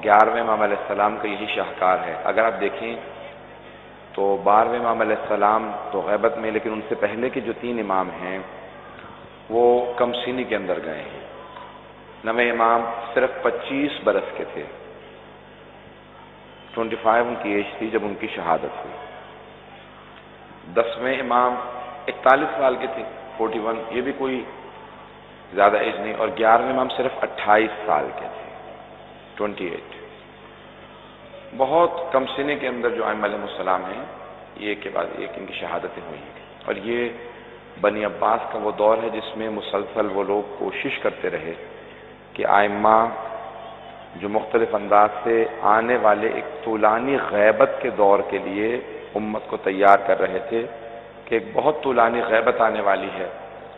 11ویں امام علیہ السلام کا یہی شاہکار ہے۔ اگر آپ دیکھیں تو 12ویں امام علیہ السلام تو غیبت میں، لیکن ان سے پہلے کے جو 3 امام ہیں وہ کم سینی کے اندر گئے ہیں۔ 9ویں امام صرف 25 برس کے تھے، 25 ان کی ایج تھی جب ان کی شہادت ہوئی۔ 10ویں امام 41 سال کے تھے، 41، یہ بھی کوئی زیادہ ایج نہیں، اور 11ویں امام صرف 28 سال کے تھے، 28۔ بہت کم سنے کے اندر جو ائمہ علیہ السلام ہیں، یہ ایک کے بعد ایک ان کی شہادتیں ہوئی ہیں، اور یہ بنی عباس کا وہ دور ہے جس میں مسلسل وہ لوگ کوشش کرتے رہے کہ ائمہ جو مختلف انداز سے آنے والے ایک طولانی غیبت کے دور کے لیے امت کو تیار کر رہے تھے کہ ایک بہت طولانی غیبت آنے والی ہے،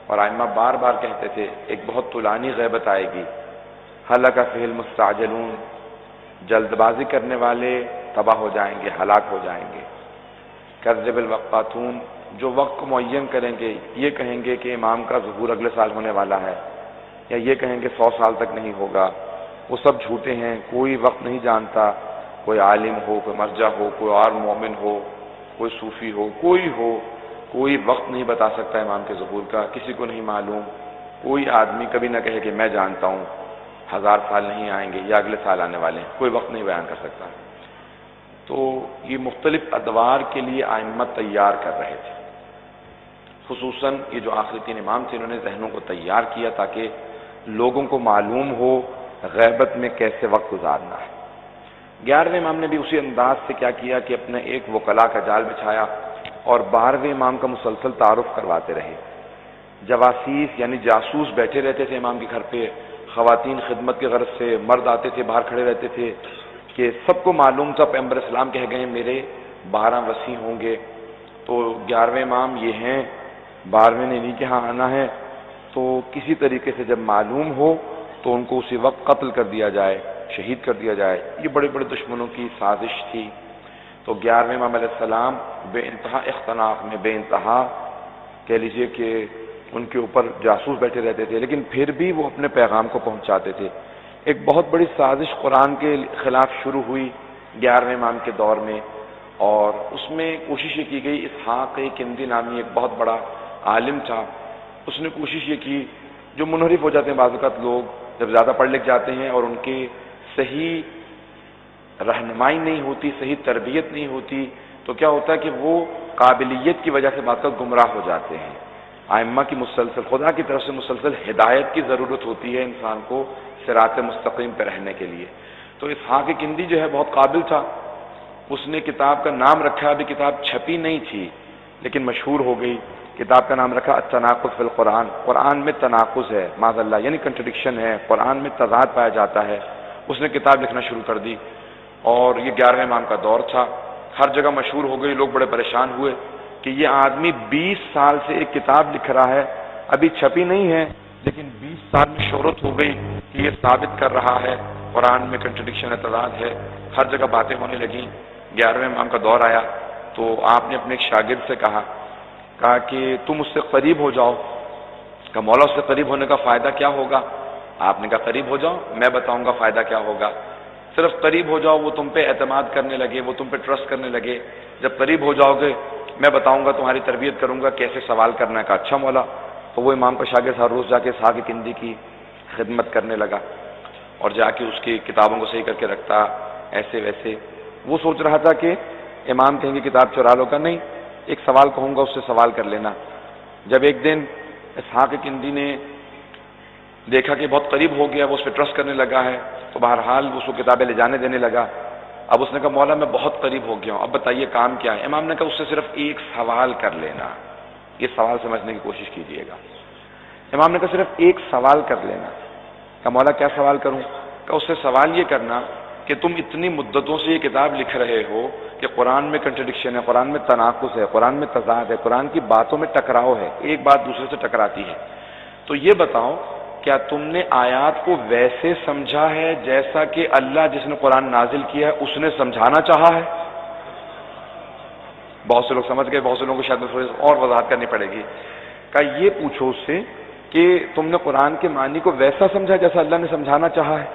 اور ائمہ بار بار کہتے تھے ایک بہت طولانی غیبت آئے گی، ہلک فیہ المستعجلون، جلد بازی کرنے والے تباہ ہو جائیں گے، ہلاک ہو جائیں گے، کذب الوقاتون، جو وقت کو معین کریں گے، یہ کہیں گے کہ امام کا ظہور اگلے سال ہونے والا ہے، یا یہ کہیں گے 100 سال تک نہیں ہوگا، وہ سب جھوٹے ہیں، کوئی وقت نہیں جانتا، کوئی عالم ہو، کوئی مرجع ہو، کوئی اور مومن ہو، کوئی صوفی ہو، کوئی وقت نہیں بتا سکتا امام کے ظہور کا، کسی کو نہیں معلوم، کوئی آدمی کبھی نہ کہے کہ میں جانتا ہوں 1000 سال نہیں آئیں گے یا اگلے سال آنے والے ہیں، کوئی وقت نہیں بیان کر سکتا۔ تو یہ مختلف ادوار کے لیے ائمہ تیار کر رہے تھے، خصوصاً یہ جو آخری 3 امام تھے انہوں نے ذہنوں کو تیار کیا تاکہ لوگوں کو معلوم ہو غیبت میں کیسے وقت گزارنا ہے۔ 11ویں امام نے بھی اسی انداز سے کیا کیا کہ اپنے ایک وکلا کا جال بچھایا اور 12ویں امام کا مسلسل تعارف کرواتے رہے۔ جواسیس یعنی جاسوس بیٹھے رہتے تھے امام کے گھر پہ، خواتین خدمت کے غرض سے، مرد آتے تھے باہر کھڑے رہتے تھے کہ سب کو معلوم تھا پیغمبر اسلام کہہ گئے میرے 12 وصی ہوں گے، تو 11ویں امام یہ ہیں، 12ویں نے انہیں کے ہاں آنا ہے، تو کسی طریقے سے جب معلوم ہو تو ان کو اسی وقت قتل کر دیا جائے، شہید کر دیا جائے۔ یہ بڑے بڑے دشمنوں کی سازش تھی۔ تو 11ویں امام علیہ السلام بے انتہا اختناق میں، بے انتہا کہہ لیجئے کہ ان کے اوپر جاسوس بیٹھے رہتے تھے، لیکن پھر بھی وہ اپنے پیغام کو پہنچاتے تھے۔ ایک بہت بڑی سازش قرآن کے خلاف شروع ہوئی 11ویں امام کے دور میں، اور اس میں کوشش یہ کی گئی، اسحاق کندی نامی ایک بہت بڑا عالم تھا، اس نے کوشش یہ کی، جو منحرف ہو جاتے ہیں بعض اوقات لوگ جب زیادہ پڑھ لکھ جاتے ہیں اور ان کی صحیح رہنمائی نہیں ہوتی، صحیح تربیت نہیں ہوتی، تو کیا ہوتا ہے کہ وہ قابلیت کی وجہ سے بعض اوقات گمراہ ہو جاتے ہیں۔ ائمہ کی مسلسل خدا کی طرف سے مسلسل ہدایت کی ضرورت ہوتی ہے انسان کو صراط مستقیم پہ رہنے کے لیے۔ تو اسحاق کندی جو ہے بہت قابل تھا، اس نے کتاب کا نام رکھا، ابھی کتاب چھپی نہیں تھی لیکن مشہور ہو گئی، کتاب کا نام رکھا التناقض فی القرآن، قرآن میں تناقض ہے، معاذ اللہ یعنی کنٹرڈکشن ہے، قرآن میں تضاد پایا جاتا ہے۔ اس نے کتاب لکھنا شروع کر دی، اور یہ 11ویں امام کا دور تھا، ہر جگہ مشہور ہو گئی، لوگ بڑے پریشان ہوئے کہ یہ آدمی 20 سال سے ایک کتاب لکھ رہا ہے، ابھی چھپی نہیں ہے لیکن 20 سال میں شہرت ہو گئی کہ یہ ثابت کر رہا ہے قرآن میں کنٹرڈکشن ہے، تضاد ہے، ہر جگہ باتیں ہونے لگیں۔ 11ویں امام کا دور آیا تو آپ نے اپنے ایک شاگرد سے کہا کہ تم اس سے قریب ہو جاؤ، کہ مولا اس سے قریب ہونے کا فائدہ کیا ہوگا؟ آپ نے کہا قریب ہو جاؤ، میں بتاؤں گا فائدہ کیا ہوگا۔ صرف قریب ہو جاؤ، وہ تم پہ اعتماد کرنے لگے، وہ تم پہ ٹرسٹ کرنے لگے، جب قریب ہو جاؤ گے میں بتاؤں گا، تمہاری تربیت کروں گا کیسے سوال کرنا ہے۔ کا اچھا مولا، تو وہ امام کا شاگرد ہر روز جا کے اسحاق کندی کی خدمت کرنے لگا اور جا کے اس کی کتابوں کو صحیح کر کے رکھتا، ایسے ویسے۔ وہ سوچ رہا تھا کہ امام کہیں گے کتاب چرا لو، کا نہیں، ایک سوال کہوں گا اس سے سوال کر لینا۔ جب ایک دن اسحاق کندی نے دیکھا کہ بہت قریب ہو گیا، وہ اس پہ ٹرسٹ کرنے لگا ہے، تو بہرحال اس کو کتابیں لے جانے دینے لگا۔ اب اس نے کہا مولا میں بہت قریب ہو گیا ہوں، اب بتائیے کام کیا ہے؟ امام نے کہا اس سے صرف ایک سوال کر لینا، یہ سوال سمجھنے کی کوشش کیجیے گا۔ امام نے کہا صرف ایک سوال کر لینا۔ کہا مولا کیا سوال کروں؟ کہا اس سے سوال یہ کرنا کہ تم اتنی مدتوں سے یہ کتاب لکھ رہے ہو کہ قرآن میں کنٹرڈکشن ہے، قرآن میں تناقض ہے، قرآن میں تضاد ہے، قرآن کی باتوں میں ٹکراؤ ہے، ایک بات دوسرے سے ٹکراتی ہے، تو یہ بتاؤ کیا تم نے آیات کو ویسے سمجھا ہے جیسا کہ اللہ جس نے قرآن نازل کیا ہے اس نے سمجھانا چاہا ہے؟ بہت سے لوگ سمجھ گئے، بہت سے لوگوں کو شاید اور وضاحت کرنی پڑے گی۔ کہا یہ پوچھو اس سے کہ تم نے قرآن کے معنی کو ویسا سمجھا جیسا اللہ نے سمجھانا چاہا ہے؟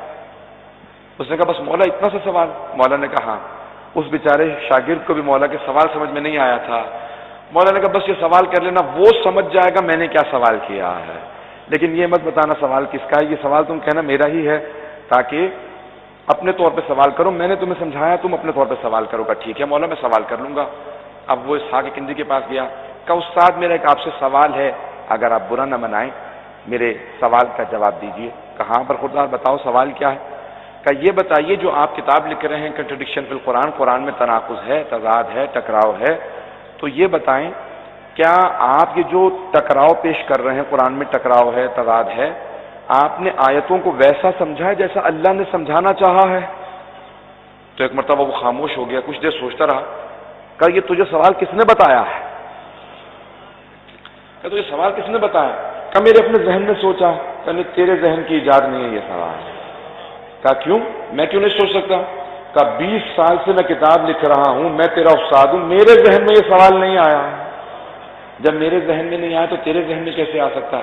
اس نے کہا بس مولا اتنا سا سوال؟ مولا نے کہا ہاں۔ اس بیچارے شاگرد کو بھی مولا کے سوال سمجھ میں نہیں آیا تھا۔ مولا نے کہا بس یہ سوال کر لینا، وہ سمجھ جائے گا میں نے کیا سوال کیا ہے، لیکن یہ مت بتانا سوال کس کا ہے، یہ سوال تم کہنا میرا ہی ہے، تاکہ اپنے طور پہ سوال کرو، میں نے تمہیں سمجھایا تم اپنے طور پہ سوال کرو گا۔ ٹھیک ہے مولا میں سوال کر لوں گا۔ اب وہ اسحاق کندی کے پاس گیا، کہا استاد میرا ایک آپ سے سوال ہے، اگر آپ برا نہ منائیں میرے سوال کا جواب دیجیے۔ کہاں پر خدا بتاؤ سوال کیا ہے؟ کہ یہ بتائیے جو آپ کتاب لکھ رہے ہیں کنٹرڈکشن فی القرآن، قرآن میں تناقض ہے، تضاد ہے، ٹکراؤ ہے، تو یہ بتائیں کیا آپ یہ جو ٹکراؤ پیش کر رہے ہیں، قرآن میں ٹکراؤ ہے، تضاد ہے، آپ نے آیتوں کو ویسا سمجھا ہے جیسا اللہ نے سمجھانا چاہا ہے؟ تو ایک مرتبہ وہ خاموش ہو گیا، کچھ دیر سوچتا رہا، کہا یہ تجھے سوال کس نے بتایا ہے؟ کہ تجھے سوال کس نے بتایا؟ کہ میرے اپنے ذہن میں سوچا۔ کہ نہیں تیرے ذہن کی ایجاد نہیں ہے یہ سوال۔ کہا کیوں؟ میں کیوں نہیں سوچ سکتا؟ کہا 20 سال سے میں کتاب لکھ رہا ہوں، میں تیرا استاد ہوں، میرے ذہن میں یہ سوال نہیں آیا۔ جب میرے ذہن میں نہیں آیا تو تیرے ذہن میں کیسے آ سکتا ہے؟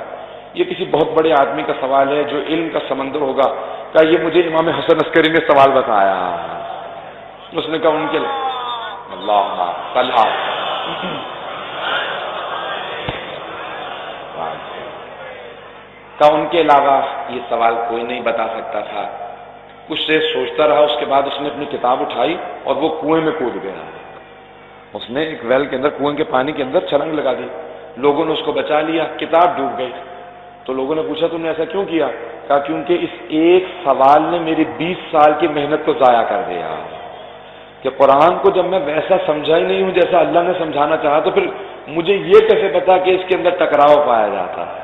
یہ کسی بہت بڑے آدمی کا سوال ہے جو علم کا سمندر ہوگا۔ کہا یہ مجھے امام حسن عسکری نے سوال بتایا۔ اس نے کہا ان کے اللہ صلاح ان کے علاوہ یہ سوال کوئی نہیں بتا سکتا تھا۔ کچھ دیر سوچتا رہا، اس کے بعد اس نے اپنی کتاب اٹھائی اور وہ کنویں میں کود گیا۔ اس نے ایک ویل کے اندر، کنویں کے پانی کے اندر چھلانگ لگا دی، لوگوں نے اس کو بچا لیا، کتاب ڈوب گئی۔ تو لوگوں نے پوچھا تم نے ایسا کیوں کیا؟ کہا کیونکہ اس ایک سوال نے میری 20 سال کی محنت کو ضائع کر دیا، کہ قرآن کو جب میں ویسا سمجھا ہی نہیں ہوں جیسا اللہ نے سمجھانا چاہا تو پھر مجھے یہ کیسے پتا کہ اس کے اندر ٹکراؤ پایا جاتا ہے؟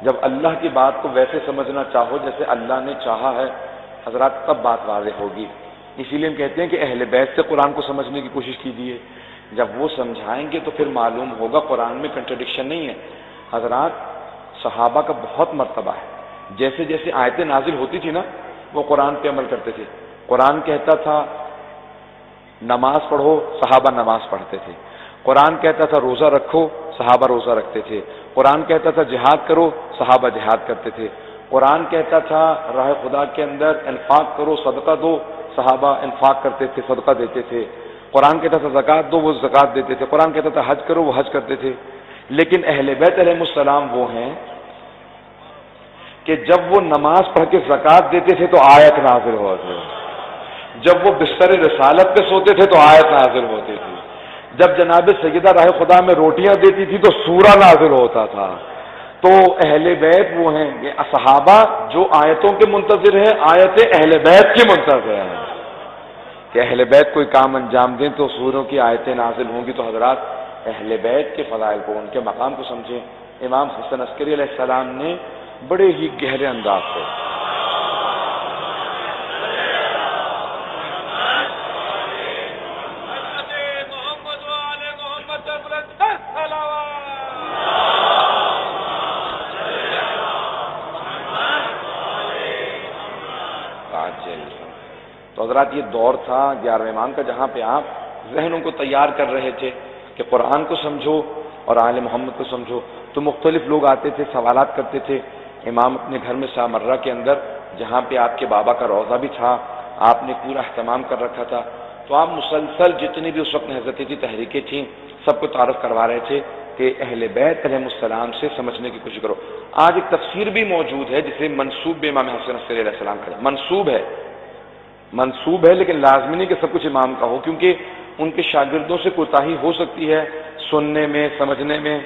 جب اللہ کی بات کو ویسے سمجھنا چاہو جیسے اللہ نے چاہا ہے حضرات، تب بات واضح ہوگی۔ اسی لیے ہم کہتے ہیں کہ اہل بیت سے قرآن کو سمجھنے کی کوشش کیجیے، جب وہ سمجھائیں گے تو پھر معلوم ہوگا قرآن میں کنٹرڈکشن نہیں ہے۔ حضرات صحابہ کا بہت مرتبہ ہے، جیسے جیسے آیتیں نازل ہوتی تھی نا وہ قرآن پہ عمل کرتے تھے۔ قرآن کہتا تھا نماز پڑھو، صحابہ نماز پڑھتے تھے۔ قرآن کہتا تھا روزہ رکھو، صحابہ روزہ رکھتے تھے۔ قرآن کہتا تھا جہاد کرو، صحابہ جہاد کرتے تھے۔ قرآن کہتا تھا راہ خدا کے اندر انفاق کرو، صدقہ دو، صحابہ انفاق کرتے تھے، صدقہ دیتے تھے۔ قرآن کہتا تھا زکوٰۃ دو، وہ زکوٰۃ دیتے تھے۔ قرآن کہتا تھا حج کرو، وہ حج کرتے تھے۔ لیکن اہل بیت علیہ السلام وہ ہیں کہ جب وہ نماز پڑھ کے زکوٰۃ دیتے تھے تو آیت نازل ہوتی، جب وہ بستر رسالت پہ سوتے تھے تو آیت نازل ہوتی تھی، جب جناب سیدہ راہ خدا میں روٹیاں دیتی تھی تو سورہ نازل ہوتا تھا۔ تو اہل بیت وہ ہیں، یہ صحابہ جو آیتوں کے منتظر ہیں، آیتیں اہل بیت کی منتظر ہیں کہ اہل بیت کوئی کام انجام دیں تو سوروں کی آیتیں نازل ہوں گی۔ تو حضرات اہل بیت کے فضائل کو، ان کے مقام کو سمجھیں۔ امام حسن عسکری علیہ السلام نے بڑے ہی گہرے انداز سے تو حضرات یہ دور تھا 11ویں امام کا جہاں پہ آپ ذہنوں کو تیار کر رہے تھے کہ قرآن کو سمجھو اور آل محمد کو سمجھو۔ تو مختلف لوگ آتے تھے، سوالات کرتے تھے۔ امام اپنے گھر میں سامرہ کے اندر جہاں پہ آپ کے بابا کا روضہ بھی تھا، آپ نے پورا اہتمام کر رکھا تھا، تو آپ مسلسل جتنی بھی اس وقت حضرت کی تحریکیں تھیں سب کو تعارف کروا رہے تھے کہ اہل بیت علیہ السلام سے سمجھنے کی کوشش کرو۔ آج ایک تفسیر بھی موجود ہے جسے منسوب امام حسن عسکری علیہ السلام کرے، منسوب ہے لیکن لازمی نہیں کہ سب کچھ امام کا ہو، کیونکہ ان کے شاگردوں سے کوتاہی ہو سکتی ہے سننے میں، سمجھنے میں،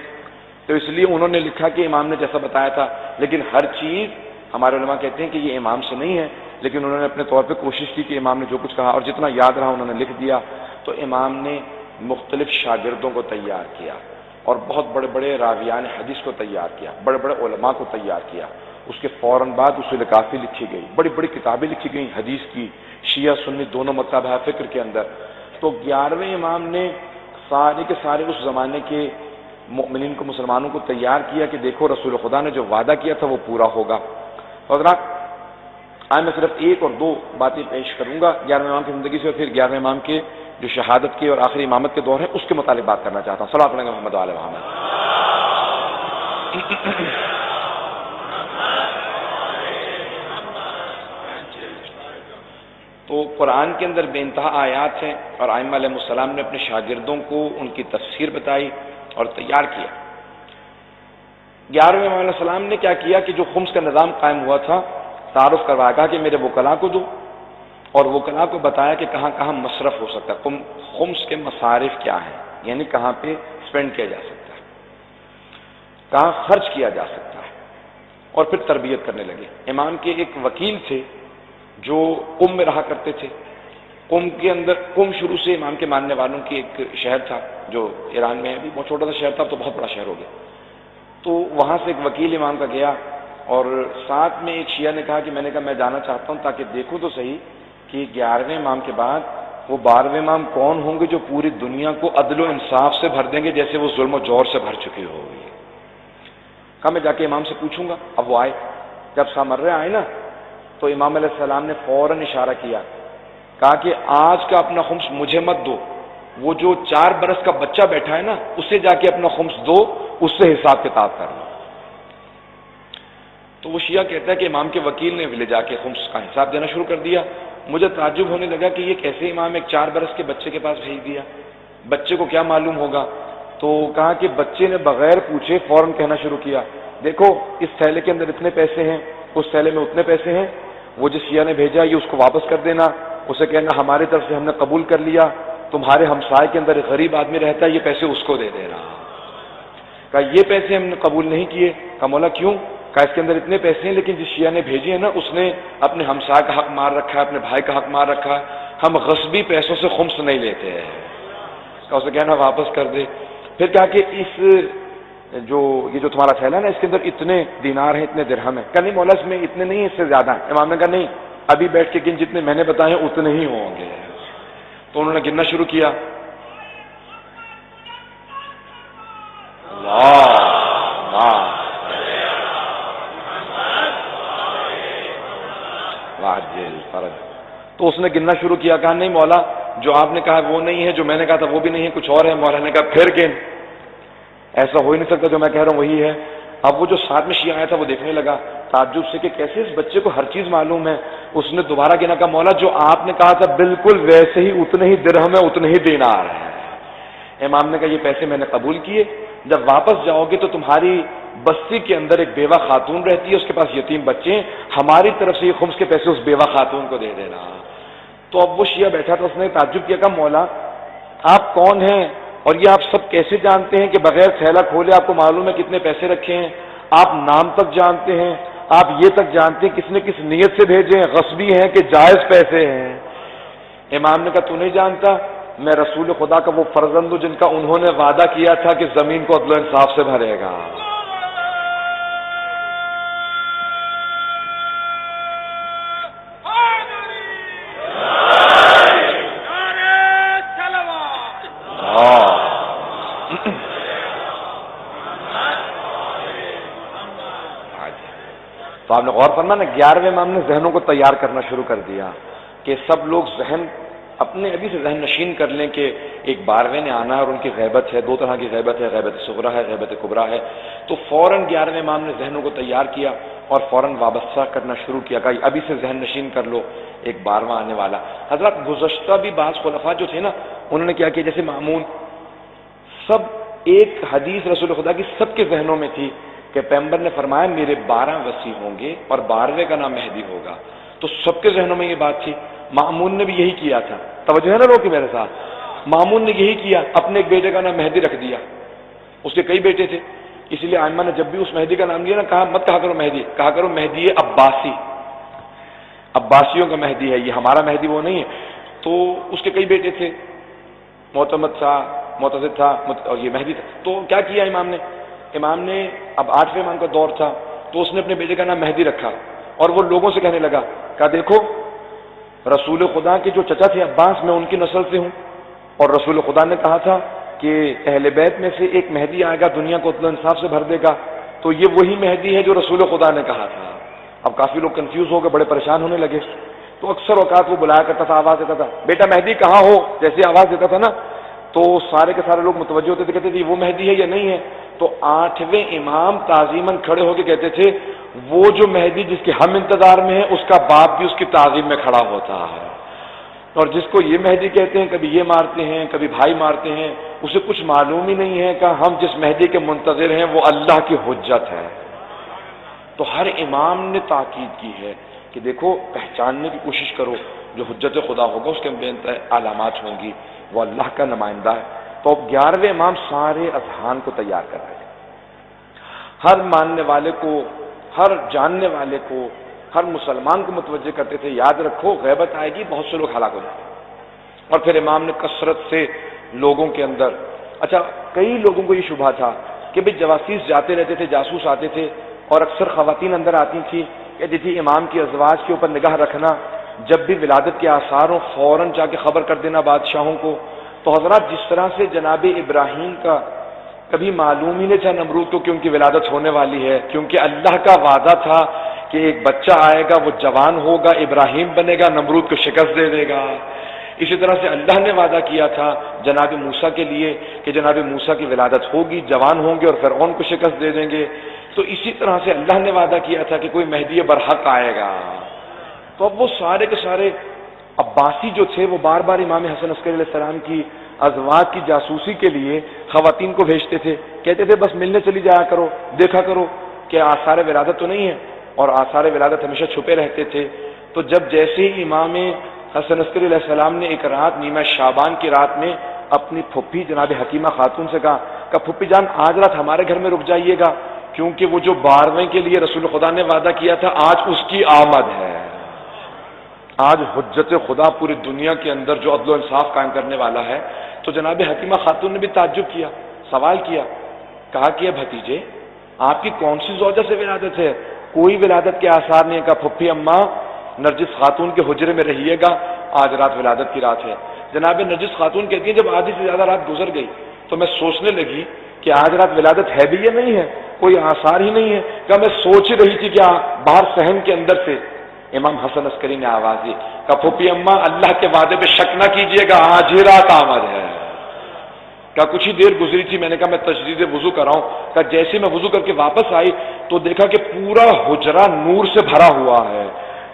تو اس لیے انہوں نے لکھا کہ امام نے جیسا بتایا تھا۔ لیکن ہر چیز ہمارے علماء کہتے ہیں کہ یہ امام سے نہیں ہے، لیکن انہوں نے اپنے طور پہ کوشش کی کہ امام نے جو کچھ کہا اور جتنا یاد رہا انہوں نے لکھ دیا۔ تو امام نے مختلف شاگردوں کو تیار کیا اور بہت بڑے بڑے راویان حدیث کو تیار کیا، بڑے بڑے علماء کو تیار کیا۔ اس کے فوراً بعد اصول کافی لکھی گئی، بڑی بڑی کتابیں لکھی گئیں حدیث کی، شیعہ سنی دونوں مکتب فکر کے اندر۔ تو 11ویں امام نے سارے کے سارے اس زمانے کے مؤمنین کو، مسلمانوں کو تیار کیا کہ دیکھو رسول خدا نے جو وعدہ کیا تھا وہ پورا ہوگا۔ حضرات آج میں صرف ایک اور دو باتیں پیش کروں گا 11ویں امام کی زندگی سے، اور پھر 11ویں امام کے جو شہادت کے اور آخری امامت کے دور ہیں اس کے متعلق بات کرنا چاہتا ہوں۔ صلی اللہ علیہ محمد علیہ محمد۔ تو قرآن کے اندر بے انتہا آیات ہیں اور ائمہ علیہ السلام نے اپنے شاگردوں کو ان کی تفسیر بتائی اور تیار کیا۔ 11ویں امام علیہ السلام نے کیا کیا کہ جو خمس کا نظام قائم ہوا تھا تعارف کروایا، کہا کہ میرے وکلاء کو دو، اور وکلاء کو بتایا کہ کہاں کہاں مصرف ہو سکتا ہے، خمس کے مصارف کیا ہیں، یعنی کہاں پہ اسپینڈ کیا جا سکتا ہے، کہاں خرچ کیا جا سکتا ہے، اور پھر تربیت کرنے لگے۔ امام کے ایک وکیل تھے جو قم میں رہا کرتے تھے۔ قم کے اندر، قم شروع سے امام کے ماننے والوں کی ایک شہر تھا جو ایران میں ہے، بھی بہت چھوٹا سا شہر تھا تو بہت بڑا شہر ہو گیا۔ تو وہاں سے ایک وکیل امام کا گیا اور ساتھ میں ایک شیعہ نے کہا کہ میں نے کہا میں جانا چاہتا ہوں تاکہ دیکھوں تو صحیح کہ 11ویں امام کے بعد وہ 12ویں امام کون ہوں گے جو پوری دنیا کو عدل و انصاف سے بھر دیں گے جیسے وہ ظلم و جور سے بھر چکے ہوگی۔ کہا میں جا کے امام سے پوچھوں گا۔ اب وہ آئے، جب سامرے آئے نا تو امام علیہ السلام نے فوراً اشارہ کیا، کہا کہ آج کا اپنا خمس مجھے مت دو، وہ جو 4 برس کا بچہ بیٹھا ہے نا اسے جا کے اپنا خمس دو، اس سے حساب کتاب کر لو۔ تو وہ شیعہ کہتا ہے کہ امام کے وکیل نے لے جا کے خمس کا حساب دینا شروع کر دیا۔ مجھے تعجب ہونے لگا کہ یہ کیسے امام ایک 4 برس کے بچے کے پاس بھیج دیا، بچے کو کیا معلوم ہوگا؟ تو کہا کہ بچے نے بغیر پوچھے فوراً کہنا شروع کیا، دیکھو اس تھیلے کے اندر اتنے پیسے ہیں، اس تھیلے میں اتنے پیسے ہیں، وہ جس شیعہ نے بھیجا یہ اس کو واپس کر دینا، اسے کہنا ہماری طرف سے ہم نے قبول کر لیا، تمہارے ہمسائے کے اندر ایک غریب آدمی رہتا ہے، یہ پیسے اس کو دے دینا۔ کہا یہ پیسے ہم نے قبول نہیں کیے۔ کہا مولا کیوں؟ کہا اس کے اندر اتنے پیسے ہیں لیکن جس شیعہ نے بھیجے ہیں نا اس نے اپنے ہمسائے کا حق مار رکھا ہے، اپنے بھائی کا حق مار رکھا ہے، ہم غصبی پیسوں سے خمس نہیں لیتے ہیں۔ کہا اسے کہنا واپس کر دے۔ پھر کہا کہ یہ جو تمہارا تھیلا ہے نا اس کے اندر اتنے دینار ہیں، اتنے درہم ہیں۔ کہا نہیں مولا اس میں اتنے نہیں، اس سے زیادہ ہیں۔ امام نے کہا نہیں، ابھی بیٹھ کے گن، جتنے میں نے بتائے ہیں اتنے ہی ہوں گے۔ تو انہوں نے گننا شروع کیا، تو اس نے گننا شروع کیا، کہا نہیں مولا جو آپ نے کہا وہ نہیں ہے، جو میں نے کہا تھا وہ بھی نہیں ہے، کچھ اور ہے۔ مولا نے کہا پھر گن، ایسا ہو ہی نہیں سکتا، جو میں کہہ رہا ہوں وہی ہے۔ اب وہ جو ساتھ میں شیعہ آیا تھا وہ دیکھنے لگا تعجب سے کہ کیسے اس بچے کو ہر چیز معلوم ہے۔ اس نے دوبارہ گنا، کہا مولا جو آپ نے کہا تھا بالکل ویسے ہی، اتنے ہی درہم ہے، اتنے ہی دینار ہے۔ امام نے کہا یہ پیسے میں نے قبول کیے، جب واپس جاؤ گے تو تمہاری بستی کے اندر ایک بیوہ خاتون رہتی ہے، اس کے پاس یتیم بچے ہیں، ہماری طرف سے یہ خمس کے پیسے اس بیوہ خاتون کو دے دینا۔ تو اب وہ شیعہ بیٹھا تھا، اس نے تعجب کیا، کہا مولا آپ کون ہیں اور یہ آپ سب کیسے جانتے ہیں کہ بغیر تھیلا کھولے آپ کو معلوم ہے کتنے پیسے رکھے ہیں؟ آپ نام تک جانتے ہیں، آپ یہ تک جانتے ہیں کس نے کس نیت سے بھیجے ہیں، غصبی ہیں کہ جائز پیسے ہیں؟ امام نے کہا تو نہیں جانتا، میں رسول خدا کا وہ فرزند ہوں جن کا انہوں نے وعدہ کیا تھا کہ زمین کو عدل و انصاف سے بھرے گا۔ تو آپ نے غور فرمایا نا، 11ویں امام نے ذہنوں کو تیار کرنا شروع کر دیا کہ سب لوگ ذہن اپنے ابھی سے ذہن نشین کر لیں کہ ایک 12ویں نے آنا ہے اور ان کی غیبت ہے، 2 طرح کی غیبت ہے، غیبت صغرا ہے، غیبت کبریٰ ہے۔ تو فوراً 11ویں امام نے ذہنوں کو تیار کیا اور فوراً وابستہ کرنا شروع کیا، کہ ابھی سے ذہن نشین کر لو ایک 12واں آنے والا۔ حضرات گزشتہ بھی بعض خلفاء جو تھے نا انہوں نے کیا کیا، جیسے مامون، سب ایک حدیث رسول خدا کی سب کے ذہنوں میں تھی کہ پیغمبر نے فرمایا میرے 12 وصی ہوں گے اور 12ویں کا نام مہدی ہوگا، تو سب کے ذہنوں میں یہ بات تھی۔ مامون نے بھی یہی کیا تھا، توجہ ہے نا لوگ میرے ساتھ، مامون نے یہی کیا، اپنے ایک بیٹے کا نام مہدی رکھ دیا، اس کے کئی بیٹے تھے، اس لیے ائمہ نے جب بھی اس مہدی کا نام لیا نا کہا مت کہا کرو مہدی، کہا کرو مہدی عباسی، عباسیوں کا مہدی ہے، یہ ہمارا مہدی وہ نہیں ہے۔ تو اس کے کئی بیٹے تھے، معتمد تھا، معتزد تھا اور یہ مہدی تھا۔ تو کیا کیا امام نے اب 8ویں امام کا دور تھا تو اس نے اپنے بیٹے کا نام مہدی رکھا اور وہ لوگوں سے کہنے لگا، کہا دیکھو رسول خدا کے جو چچا تھے عباس، میں ان کی نسل سے ہوں، اور رسول خدا نے کہا تھا کہ اہل بیت میں سے ایک مہدی آئے گا، دنیا کو عدل و انصاف سے بھر دے گا، تو یہ وہی مہدی ہے جو رسول خدا نے کہا تھا۔ اب کافی لوگ کنفیوز ہو گئے، بڑے پریشان ہونے لگے، تو اکثر اوقات وہ بلایا کرتا تھا، آواز دیتا تھا بیٹا مہدی کہاں ہو، جیسے آواز دیتا تھا نا تو سارے کے سارے لوگ متوجہ ہوتے تھے، کہتے تھے وہ مہدی ہے یا نہیں ہے؟ تو 8ویں امام تعظیماً کھڑے ہو کے کہتے تھے وہ جو مہدی جس کے ہم انتظار میں ہیں اس کا باپ بھی اس کی تعظیم میں کھڑا ہوتا ہے، اور جس کو یہ مہدی کہتے ہیں کبھی یہ مارتے ہیں کبھی بھائی مارتے ہیں، اسے کچھ معلوم ہی نہیں ہے کہ ہم جس مہدی کے منتظر ہیں وہ اللہ کی حجت ہے۔ تو ہر امام نے تاکید کی ہے کہ دیکھو پہچاننے کی کوشش کرو، جو حجت خدا ہوگا اس کے بے انتہا علامات ہوں گی، وہ اللہ کا نمائندہ ہے۔ تو اب 11ویں امام سارے اذہان کو تیار کر رہے ہیں، ہر ماننے والے کو، ہر جاننے والے کو، ہر مسلمان کو متوجہ کرتے تھے یاد رکھو غیبت آئے گی، بہت سے لوگ ہلاک ہو جائیں گے۔ اور پھر امام نے کثرت سے لوگوں کے اندر، اچھا کئی لوگوں کو یہ شبہ تھا کہ بھئی جواسیس جاتے رہتے تھے، جاسوس آتے تھے، اور اکثر خواتین اندر آتی تھیں، کہتی تھی امام کی ازواج کے اوپر نگاہ رکھنا، جب بھی ولادت کے آثار ہوں فوراً جا کے خبر کر دینا بادشاہوں کو۔ تو حضرات جس طرح سے جناب ابراہیم کا کبھی معلوم ہی نہیں تھا نمرود کو کہ ان کی ولادت ہونے والی ہے، کیونکہ اللہ کا وعدہ تھا کہ ایک بچہ آئے گا، وہ جوان ہوگا، ابراہیم بنے گا، نمرود کو شکست دے دے گا۔ اسی طرح سے اللہ نے وعدہ کیا تھا جناب موسیٰ کے لیے کہ جناب موسیٰ کی ولادت ہوگی، جوان ہوں گے اور فرعون کو شکست دے دیں گے۔ تو اسی طرح سے اللہ نے وعدہ کیا تھا کہ کوئی مہدی برحق آئے گا۔ تو اب وہ سارے کے سارے عباسی جو تھے وہ بار بار امام حسن عسکری علیہ السلام کی ازواج کی جاسوسی کے لیے خواتین کو بھیجتے تھے، کہتے تھے بس ملنے چلی جایا کرو، دیکھا کرو کہ آثار ولادت تو نہیں ہے، اور آثار ولادت ہمیشہ چھپے رہتے تھے۔ تو جب جیسے ہی امام حسن عسکری علیہ السلام نے ایک رات نیمہ شعبان کی رات میں اپنی پھپھی جناب حکیمہ خاتون سے کہا کہ پھپھی جان آج رات ہمارے گھر میں رک جائیے گا، کیونکہ وہ جو 12ویں کے لیے رسول خدا نے وعدہ کیا تھا آج اس کی آمد ہے۔ آج حجت خدا پوری دنیا کے اندر جو عدل و انصاف قائم کرنے والا ہے۔ تو جناب حکیمہ خاتون نے بھی تعجب کیا، سوال کیا، کہا کہ بھتیجے آپ کی کون سی زوجہ سے ولادت ہے؟ کوئی ولادت کے آثار نہیں ہے۔ کہا پھپھی اماں نرجس خاتون کے حجرے میں رہیے گا، آج رات ولادت کی رات ہے۔ جناب نرجس خاتون کہتی ہیں جب آدھی سے زیادہ رات گزر گئی تو میں سوچنے لگی کہ آج رات ولادت ہے بھی یا نہیں ہے، کوئی آثار ہی نہیں ہے۔ کہ میں سوچ رہی تھی کہ باہر صحن کے اندر سے امام حسن عسکری نے آواز دی کہ پھپھی اماں اللہ کے وعدے پہ شک نہ کیجیے گا، آج ہی رات آمد ہے۔ کہ کچھ ہی دیر گزری تھی، میں نے کہا میں تجدید وضو کر رہا ہوں۔ کہ جیسے میں وضو کر کے واپس آئی تو دیکھا کہ پورا حجرہ نور سے بھرا ہوا ہے۔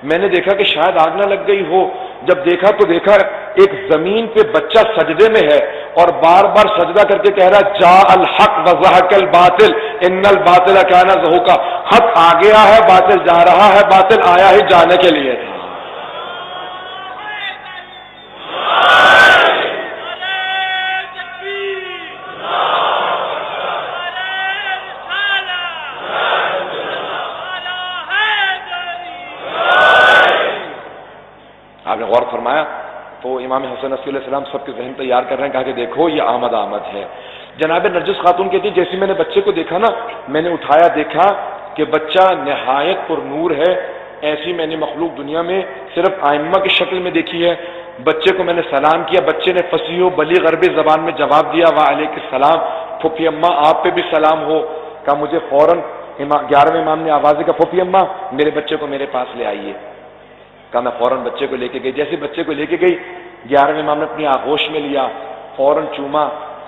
میں نے دیکھا کہ شاید آگ نہ لگ گئی ہو، جب دیکھا تو دیکھا ایک زمین پہ بچہ سجدے میں ہے اور بار بار سجدہ کر کے کہہ رہا جاء الحق وزہق الباطل ان الباطل کان زہوقا، حق آ گیا ہے، باطل جا رہا ہے، باطل آیا ہی جانے کے لیے تھا۔ آپ نے غور فرمایا؟ تو امام حسن عسکری علیہ السلام سب کے ذہن تیار کر رہے ہیں، کہا کہ دیکھو یہ آمد ہے۔ جناب نرجس خاتون کہتی ہیں جیسے میں نے بچے کو دیکھا نا، میں نے اٹھایا دیکھا کہ بچہ نہایت پر نور ہے، ایسی میں نے مخلوق دنیا میں صرف آئمہ کی شکل میں دیکھی ہے۔ بچے کو میں نے سلام کیا، بچے نے فصیح و بلیغ عربی زبان میں جواب دیا وعلیک السلام، پھپھی اماں آپ پہ بھی سلام ہو۔ کہا مجھے فوراً 11ویں امام نے آواز دی کہ پھپھی اماں میرے بچے کو میرے پاس لے آئیے۔ کہا میں فوراً بچے کو لے کے گئی، جیسے بچے کو لے کے گئی 11ویں امام نے اپنی آغوش میں لیا، فوراً چوما،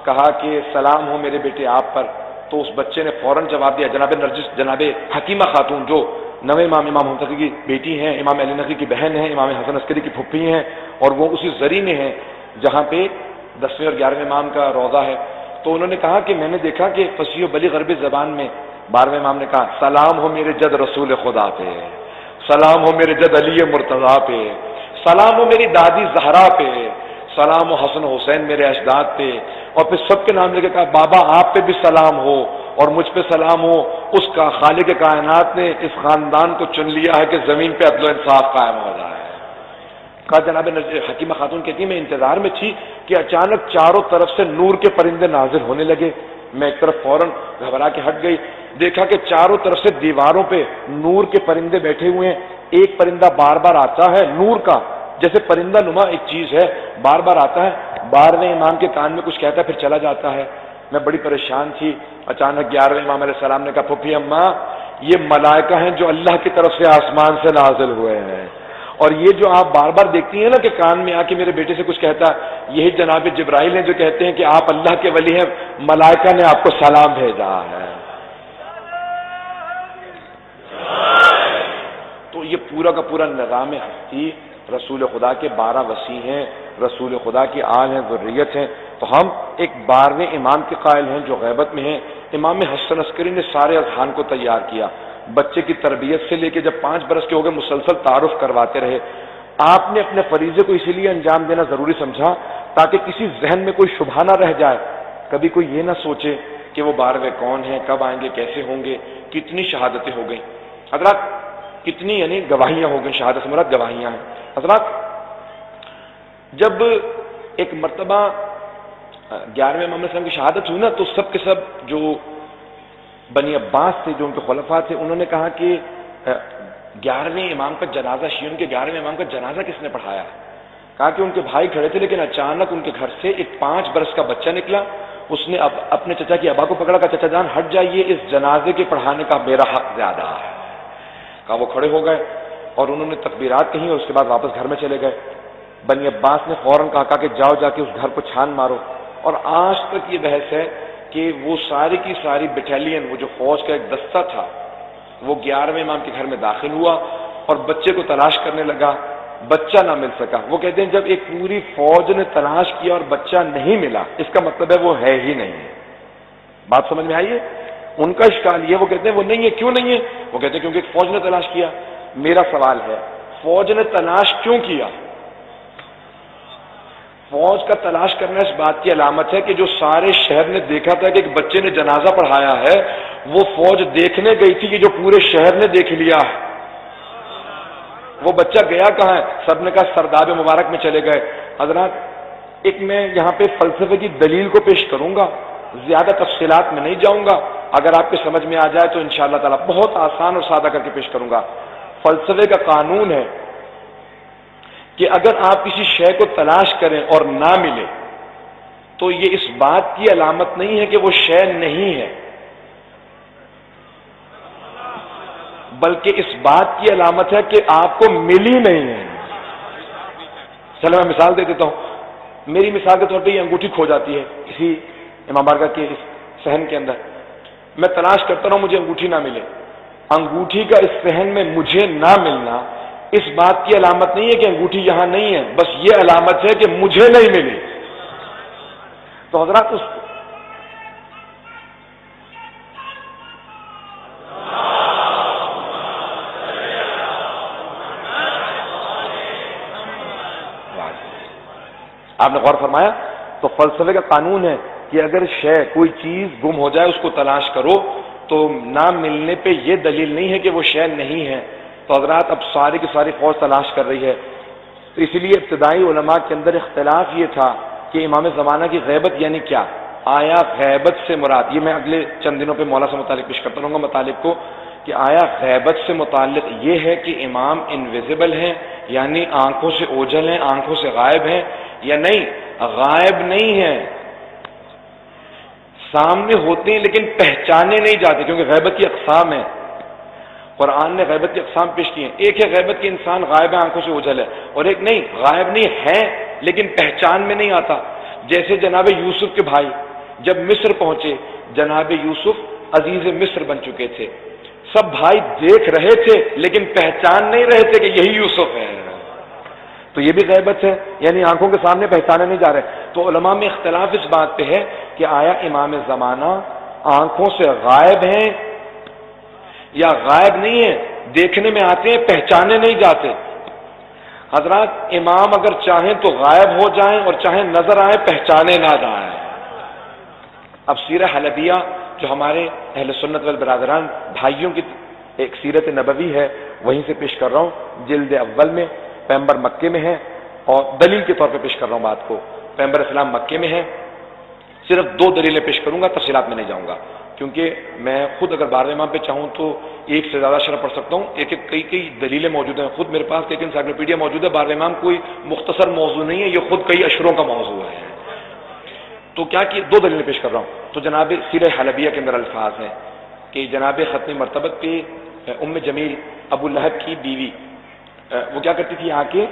کہا کہ سلام ہو میرے بیٹے آپ پر۔ تو اس بچے نے فوراً جواب دیا، جناب نرجس جناب حکیمہ خاتون جو 9ویں امام منتقی کی بیٹی ہیں، امام علی نقی کی بہن ہیں، امام حسن عسکری کی پھپھی ہیں، اور وہ اسی زری میں ہیں جہاں پہ 10ویں اور 11ویں امام کا روضہ ہے۔ تو انہوں نے کہا کہ میں نے دیکھا کہ فصیح و بلیغ عربی زبان میں 12ویں امام نے کہا سلام ہو میرے جد رسول خدا پہ، سلام ہو میرے جد علی مرتضیٰ پہ، سلام ہو میری دادی زہرا پہ، سلام ہو حسن حسین میرے اجداد پہ، اور پھر سب کے نام لے کے کہا بابا آپ پہ بھی سلام ہو اور مجھ پہ سلام ہو، اس کا خالق کائنات نے اس خاندان کو چن لیا ہے کہ زمین پہ عدل و انصاف قائم ہو جائے۔ کہا جناب حکیمہ خاتون کہتی میں انتظار میں تھی کہ اچانک چاروں طرف سے نور کے پرندے نازل ہونے لگے، میں ایک طرف فوراً گھبرا کے ہٹ گئی، دیکھا کہ چاروں طرف سے دیواروں پہ نور کے پرندے بیٹھے ہوئے ہیں، ایک پرندہ بار بار آتا ہے نور کا، جیسے پرندہ نما ایک چیز ہے، بار بار آتا ہے، 12ویں امام کے کان میں کچھ کہتا ہے پھر چلا جاتا ہے۔ میں بڑی پریشان تھی، اچانک 11ویں امام علیہ السلام نے کہا پھپھی اماں یہ ملائکہ ہیں جو اللہ کی طرف سے آسمان سے نازل ہوئے ہیں، اور یہ جو آپ بار بار دیکھتی ہیں نا کہ کان میں آ کے میرے بیٹے سے کچھ کہتا ہے، یہی جناب جبرائیل ہیں جو کہتے ہیں کہ آپ اللہ کے ولی ہیں، ملائکہ نے آپ کو سلام بھیجا ہے۔ تو یہ پورا کا پورا نظام ہستی رسول خدا کے 12 وصی ہیں، رسول خدا کی آل ہیں، ذریت ہیں، تو ہم ایک 12ویں امام کے قائل ہیں جو غیبت میں ہیں۔ امام حسن عسکری نے سارے اذہان کو تیار کیا، بچے کی تربیت سے لے کے جب 5 برس کے ہو گئے مسلسل تعارف کرواتے رہے۔ آپ نے اپنے فریضے کو اسی لیے انجام دینا ضروری سمجھا تاکہ کسی ذہن میں کوئی شبہ نہ رہ جائے، کبھی کوئی یہ نہ سوچے کہ وہ 12ویں کون ہیں، کب آئیں گے، کیسے ہوں گے۔ کتنی شہادتیں ہو گئیں حضرات، کتنی یعنی گواہیاں ہو گئیں، شہادت سے مراد گواہیاں ہیں حضرات۔ جب ایک مرتبہ 11ویں امام علیہ السلام کی شہادت ہوئی نا، تو سب کے سب جو بنی عباس تھے، جو ان کے خلفاء تھے، انہوں نے کہا کہ 11ویں امام کا جنازہ، شیعوں کے 11ویں امام کا جنازہ کس نے پڑھایا؟ کہا کہ ان کے بھائی کھڑے تھے، لیکن اچانک ان کے گھر سے ایک 5 برس کا بچہ نکلا، اس نے اپنے چچا کی ابا کو پکڑا، کہا چچا جان ہٹ جائیے، اس جنازے کے پڑھانے کا میرا حق زیادہ ہے۔ کہا وہ کھڑے ہو گئے اور انہوں نے تکبیرات کہیں اور اس کے بعد واپس گھر میں چلے گئے۔ بنی عباس نے فوراً کہا کہ جاؤ جا کے اس گھر کو چھان مارو، اور آج تک یہ بحث ہے کہ وہ ساری کی ساری بٹالین، وہ جو فوج کا ایک دستہ تھا، وہ 11ویں امام کے گھر میں داخل ہوا اور بچے کو تلاش کرنے لگا، بچہ نہ مل سکا۔ وہ کہتے ہیں جب ایک پوری فوج نے تلاش کیا اور بچہ نہیں ملا، اس کا مطلب ہے وہ ہے ہی نہیں ہے۔ بات سمجھ میں آئیے؟ ان کا اشکال یہ، وہ کہتے ہیں وہ نہیں ہے، کیوں نہیں ہے؟ وہ کہتے ہیں کیونکہ ایک فوج نے تلاش کیا۔ میرا سوال ہے، فوج نے تلاش کیوں کیا؟ فوج کا تلاش کرنا اس بات کی علامت ہے کہ جو سارے شہر نے دیکھا تھا کہ ایک بچے نے جنازہ پڑھایا ہے، وہ فوج دیکھنے گئی تھی کہ جو پورے شہر نے دیکھ لیا ہے۔ وہ بچہ گیا کہاں ہے؟ سب نے کہا سرداب مبارک میں چلے گئے۔ حضرات ایک میں یہاں پہ فلسفے کی دلیل کو پیش کروں گا، زیادہ تفصیلات میں نہیں جاؤں گا، اگر آپ کے سمجھ میں آ جائے تو انشاءاللہ تعالی بہت آسان اور سادہ کر کے پیش کروں گا۔ فلسفے کا قانون ہے کہ اگر آپ کسی شے کو تلاش کریں اور نہ ملے تو یہ اس بات کی علامت نہیں ہے کہ وہ شے نہیں ہے، بلکہ اس بات کی علامت ہے کہ آپ کو ملی نہیں ہے۔ چلو میں مثال دے دیتا ہوں۔ میری مثال کے طور پہ یہ انگوٹھی کھو جاتی ہے کسی امام بارگاہ کے اس صحن کے اندر، میں تلاش کرتا رہا ہوں، مجھے انگوٹھی نہ ملے۔ انگوٹھی کا اس صحن میں مجھے نہ ملنا اس بات کی علامت نہیں ہے کہ انگوٹھی یہاں نہیں ہے، بس یہ علامت ہے کہ مجھے نہیں ملی۔ تو حضرات اس آپ نے غور فرمایا؟ تو فلسفے کا قانون ہے کہ اگر شے کوئی چیز گم ہو جائے اس کو تلاش کرو تو نہ ملنے پہ یہ دلیل نہیں ہے کہ وہ شے نہیں ہے۔ تو حضرات اب ساری کی ساری فوج تلاش کر رہی ہے، تو اسی لیے ابتدائی علماء کے اندر اختلاف یہ تھا کہ امام زمانہ کی غیبت یعنی کیا؟ آیا غیبت سے مراد، یہ میں اگلے چند دنوں پہ مولا سے متعلق پیش کرتا رہوں گا مطالب کو، کہ آیا غیبت سے متعلق یہ ہے کہ امام انویزیبل ہیں، یعنی آنکھوں سے اوجھل ہیں، آنکھوں سے غائب ہیں، یا نہیں غائب نہیں ہیں، سامنے ہوتے ہیں لیکن پہچانے نہیں جاتے، کیونکہ غیبت کی اقسام ہیں، قرآن نے غیبت کی اقسام پیش کی ہیں۔ ایک ہے غیبت کے انسان غائب ہے، آنکھوں سے اوجھل ہے، اور ایک نہیں، غائب نہیں ہے لیکن پہچان میں نہیں آتا۔ جیسے جناب یوسف کے بھائی جب مصر پہنچے، جناب یوسف عزیز مصر بن چکے تھے، سب بھائی دیکھ رہے تھے لیکن پہچان نہیں رہے تھے کہ یہی یوسف ہے، تو یہ بھی غیبت ہے، یعنی آنکھوں کے سامنے پہچانے نہیں جا رہے۔ تو علماء میں اختلاف اس بات پہ ہے کہ آیا امام زمانہ آنکھوں سے غائب ہیں یا غائب نہیں ہیں، دیکھنے میں آتے ہیں پہچانے نہیں جاتے۔ حضرات امام اگر چاہیں تو غائب ہو جائیں اور چاہیں نظر آئے پہچانے نہ جائیں۔ اب سیرہ حلبیہ جو ہمارے اہل سنت والبرادران بھائیوں کی ایک سیرت نبوی ہے، وہیں سے پیش کر رہا ہوں، جلد اول میں، پیغمبر مکے میں ہے، اور دلیل کے طور پہ پیش کر رہا ہوں بات کو، پیغمبر اسلام مکے میں ہے۔ صرف 2 دلیلیں پیش کروں گا، تفصیلات میں نہیں جاؤں گا، کیونکہ میں خود اگر 12ویں امام پہ چاہوں تو ایک سے زیادہ شرح پڑھ سکتا ہوں، کئی دلیلیں موجود ہیں، خود میرے پاس ایک انسائکلوپیڈیا موجود ہے۔ 12ویں امام کوئی مختصر موضوع نہیں ہے، یہ خود کئی اشروں کا موضوع ہے۔ تو کیا کہ 2 دلیلیں پیش کر رہا ہوں۔ تو جناب سیرہ حلبیہ کے اندر الفاظ ہیں کہ جناب ختم مرتبت پہ ام جمیل ابو لہب کی بیوی، وہ کیا کرتی تھی، آ کے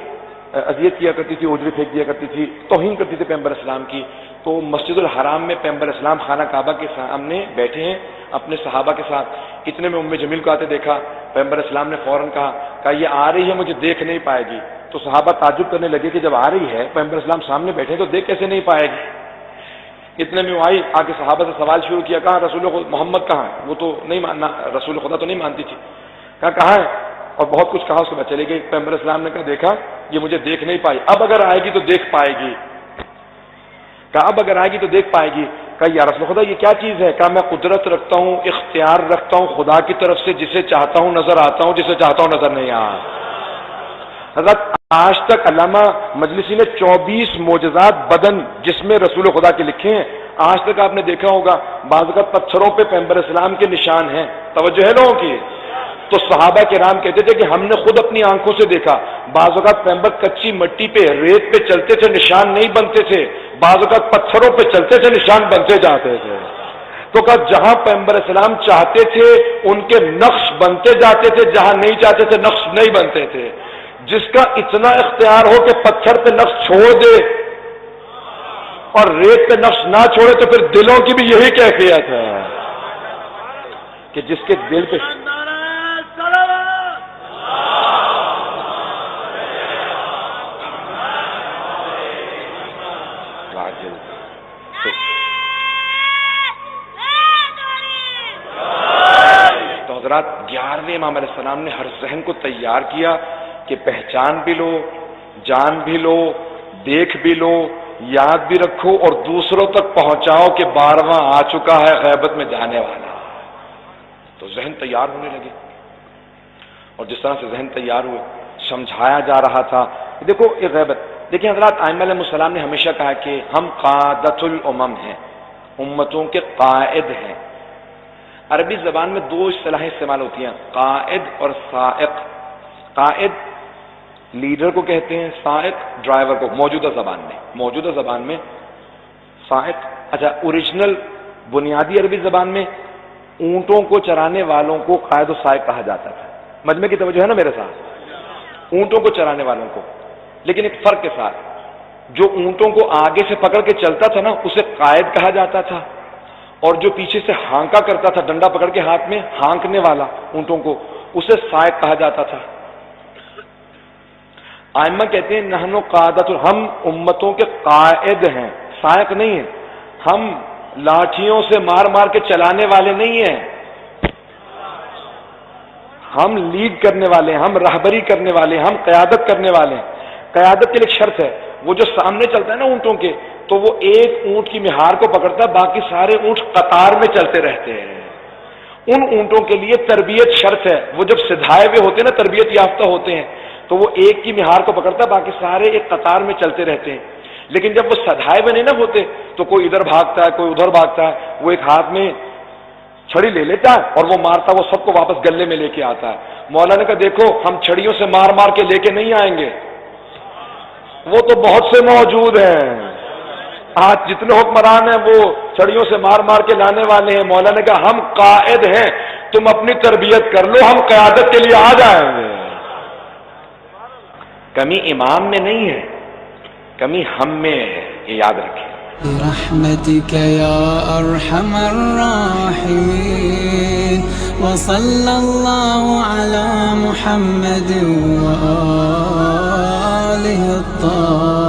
اذیت کیا کرتی تھی، اوجری پھینک دیا کرتی تھی، توہین کرتی تھی پیغمبر اسلام کی۔ تو مسجد الحرام میں پیغمبر اسلام خانہ کعبہ کے سامنے بیٹھے ہیں اپنے صحابہ کے ساتھ، اتنے میں ام جمیل کو آتے دیکھا، پیغمبر اسلام نے فوراً کہا یہ آ رہی ہے، مجھے دیکھ نہیں پائے گی، تو صحابہ تعجب کرنے لگے کہ جب آ رہی ہے پیغمبر اسلام سامنے بیٹھے تو دیکھ کیسے نہیں پائے گی. اتنے میں وہ آئی، آ کے صحابہ سے سوال شروع کیا، کہاں رسول محمد کہاں ہے؟ وہ تو نہیں ماننا، رسول خدا تو نہیں مانتی تھی. کہاں ہے؟ اور بہت کچھ کہا، اس کے بعد چلے گئی. پیغمبر اسلام نے کہا دیکھا یہ مجھے دیکھ نہیں پائی، اب اگر آئے گی تو دیکھ پائے گی. کہا اب اگر آئے گی تو دیکھ پائے گی. کہا یا رسول خدا یہ کیا چیز ہے؟ کہا میں قدرت رکھتا ہوں، اختیار رکھتا ہوں خدا کی طرف سے، جسے چاہتا ہوں نظر آتا ہوں، جسے چاہتا ہوں نظر نہیں آتا. حضرت آج تک علامہ مجلسی نے 24 معجزات بدن جس میں رسول خدا کے لکھے ہیں. آج تک آپ نے دیکھا ہوگا بعض اوقات پتھروں پہ پیغمبر اسلام کے نشان ہیں. توجہ ہے لوگوں کی؟ تو صحابہ کرام کہتے تھے کہ ہم نے خود اپنی آنکھوں سے دیکھا. بعض اوقات پیغمبر کچی مٹی پہ، ریت پہ چلتے تھے، نشان نہیں بنتے تھے. بعض اوقات پتھروں پہ چلتے تھے، نشان بنتے جاتے تھے. تو کہا جہاں پیغمبر اسلام چاہتے تھے ان کے نقش بنتے جاتے تھے، جہاں نہیں چاہتے تھے نقش نہیں بنتے تھے. جس کا اتنا اختیار ہو کہ پتھر پہ نقش چھوڑ دے اور ریت پہ نقش نہ چھوڑے، تو پھر دلوں کی بھی یہی کیفیت ہے کہ جس کے دل پہ تو حضرات 11ویں امام علیہ السلام نے ہر ذہن کو تیار کیا کہ پہچان بھی لو، جان بھی لو، دیکھ بھی لو، یاد بھی رکھو اور دوسروں تک پہنچاؤ کہ 12واں آ چکا ہے غیبت میں جانے والا. تو ذہن تیار ہونے لگے، اور جس طرح سے ذہن تیار ہوئے سمجھایا جا رہا تھا. دیکھو یہ غیبت، دیکھیں حضرات ائمہ علیہ السلام نے ہمیشہ کہا کہ ہم قادۃ الامم ہیں، امتوں کے قائد ہیں. عربی زبان میں 2 اصطلاحیں استعمال ہوتی ہیں، قائد اور سائق. قائد لیڈر کو کہتے ہیں، سائق ڈرائیور کو. موجودہ زبان میں سائق، اچھا اوریجنل بنیادی عربی زبان میں اونٹوں کو چرانے والوں کو قائد و سائق کہا جاتا تھا. مجمع کی توجہ ہے نا میرے ساتھ؟ اونٹوں کو چرانے والوں کو، لیکن ایک فرق کے ساتھ، جو اونٹوں کو آگے سے پکڑ کے چلتا تھا نا اسے قائد کہا جاتا تھا، اور جو پیچھے سے ہانکا کرتا تھا ڈنڈا پکڑ کے ہاتھ میں ہانکنے والا اونٹوں کو، اسے سائق کہا جاتا تھا. ائمہ کہتے ہیں نحن قادۃ، ہم امتوں کے قائد ہیں، سائق نہیں ہیں. ہم لاٹھیوں سے مار مار کے چلانے والے نہیں ہیں، ہم لیڈ کرنے والے ہیں، ہم رہبری کرنے والے ہیں، ہم قیادت کرنے والے ہیں. قیادت کے لیے ایک شرط ہے، وہ جو سامنے چلتا ہے نا اونٹوں کے، تو وہ ایک اونٹ کی مہار کو پکڑتا ہے، باقی سارے اونٹ قطار میں چلتے رہتے ہیں. ان اونٹوں کے لیے تربیت شرط ہے، وہ جب سدھائے ہوئے ہوتے ہیں نا، تربیت یافتہ ہوتے ہیں، تو وہ ایک کی مہار کو پکڑتا ہے، باقی سارے ایک قطار میں چلتے رہتے ہیں. لیکن جب وہ سدھائے ہوئے نہیں نہ ہوتے تو کوئی ادھر بھاگتا ہے، کوئی ادھر بھاگتا ہے. وہ ایک ہاتھ میں چھڑی لے لیتا ہے اور وہ مارتا، وہ سب کو واپس گلے میں لے کے آتا ہے. مولا نے کہا دیکھو ہم چھڑیوں سے مار مار کے لے کے نہیں آئیں گے، وہ تو بہت سے موجود ہیں. آج جتنے حکمران ہیں وہ چھڑیوں سے مار مار کے لانے والے ہیں. مولا نے کہا ہم قائد ہیں، تم اپنی تربیت کر لو، ہم قیادت کے لیے آ جائیں گے. کمی امام میں نہیں ہے، کمی ہم میں ہے، یہ یاد رکھیں. برحمتك يا أرحم الراحمين وصلى الله على محمد وآله الطاهرين.